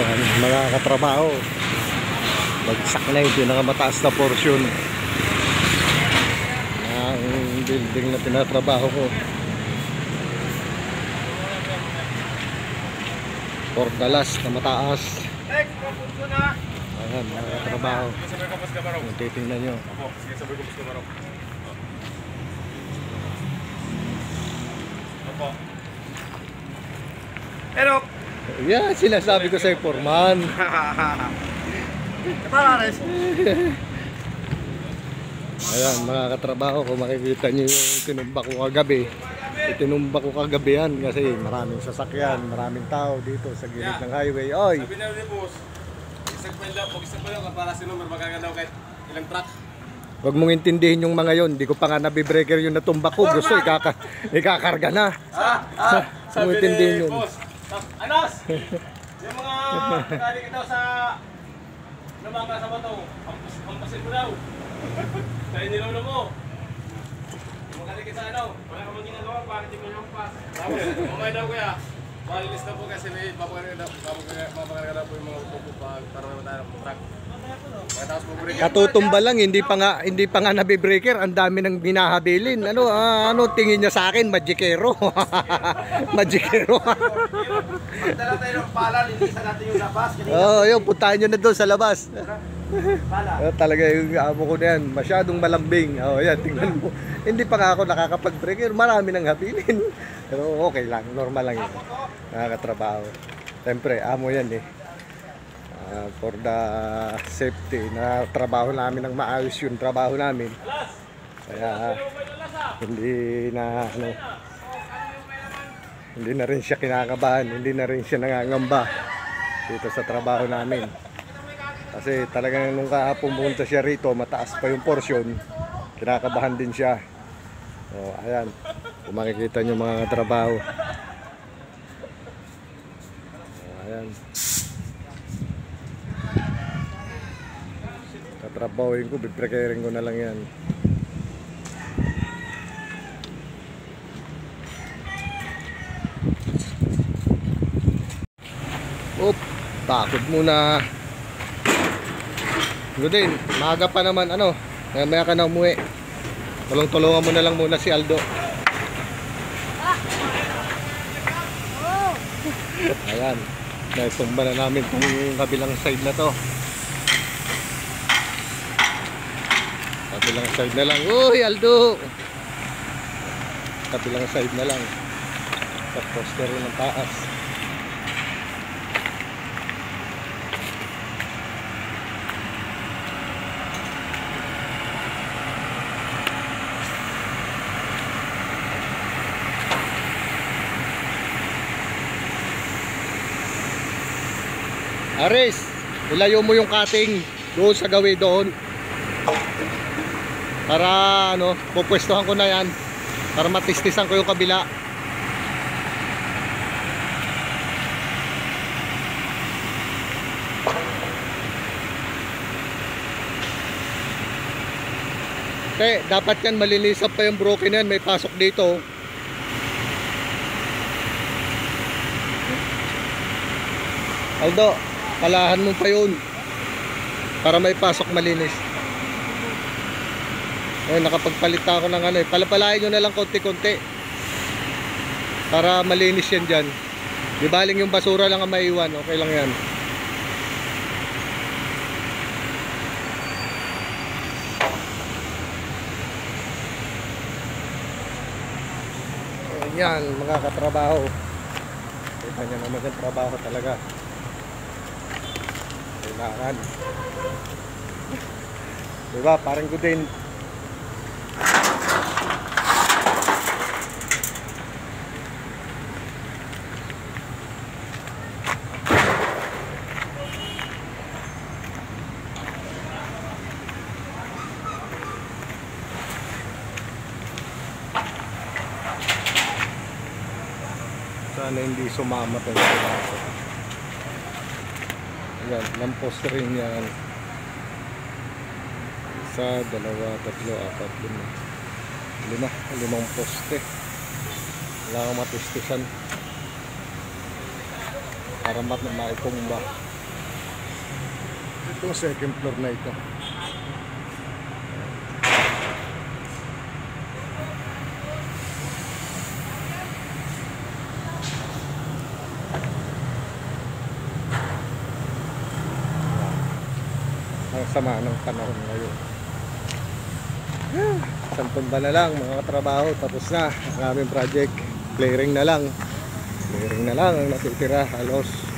Mga katrabaho, bagsak na yung pinakamataas na portion ng building na tinatrabaho ko. Portalas na mataas. Ayan, mga katrabaho, kung titingnan nyo. Hello. Yeah, sinasabi ko sa'yo, Foreman. Ayan, mga katrabaho, kung makikita nyo yung tinumba ko kagabi. Itinumba ko kagabi yan kasi maraming sasakyan, maraming tao dito sa gilid ng highway. Oy! Sabi na rin, boss, isang pa lang para si number magagalaw kahit ilang truck. Huwag mong intindihin yung mga yon. Di ko pa nga nabibreaker yung natumba ko. Gusto ikakarga na. Huwag mong intindihin yun. Anas! Yung mga kagaling daw sa nabangka sa bato, hampasin mo daw. Kaya nilolo mo. Yung magaling sa ano, wala ka ginagawa, bakit yung lampas? Tapos, umay daw kuya. Malinis na po kasi may papakarga daw po yung mga upo para naman tayo ng truck. Katutumba lang, hindi pa nga nabibreaker. Ang dami nang hinahabilin. Ano tingin niya sa akin? Magikero. Magikero. Magdala tayo ng pala, linisan natin yung labas. Yun, puntahan nyo na doon sa labas. Talaga yung amo ko na yan, masyadong malambing. Yan, tingnan mo. Hindi pa nga ako nakakapag-breaker. Marami nang habilin. Pero okay lang, normal lang yun. Nakakatrabaho. Siyempre, amo yan eh. For the safety na trabaho namin ng maayos yung trabaho namin, kaya hindi na rin siya kinakabahan, hindi na rin siya nangangamba dito sa trabaho namin kasi talagang nung pumunta siya rito mataas pa yung portion, kinakabahan din siya. So ayan, kung makikita nyo mga trabaho, ayan, tatrabahoin ko, bibreakering ko na lang yan. Takot muna. Good din, maaga pa naman maya ka na umuwi. Tulong-tulungan mo na lang muna si Aldo. Ayan, naisumba na namin itong kabilang side na to. Kabilang side na lang. Uy, Aldo! Kabilang side na lang. Sa poster ng taas. Aris, ilayo mo yung cutting doon sa gawi doon. Para pupwestuhan ko na yan para matistisan ko yung kabila. Dapat yan malinisap pa yung broken yan, may pasok dito. Aldo, palahan mo pa yun para may pasok malinis. Nakapagpalit ako ng palapalain nyo na lang konti-konti para malinis yan dyan. Di baling yung basura lang ang maiwan, okay lang yan. Yan, mga katrabaho, kita nyo naman yung trabaho talaga. Kailangan, diba, parang good din. Sana hindi sumama ito. Ayan, lampos rin yan. Isa, dalawa, tatlo, apat, limang poste. Wala kang matistisan para maitumba. Itong second floor na ito. Ang sama ng panahon ngayon. Isang tumba na lang mga katrabaho, tapos na ang aming project. Clearing na lang ang natitira halos.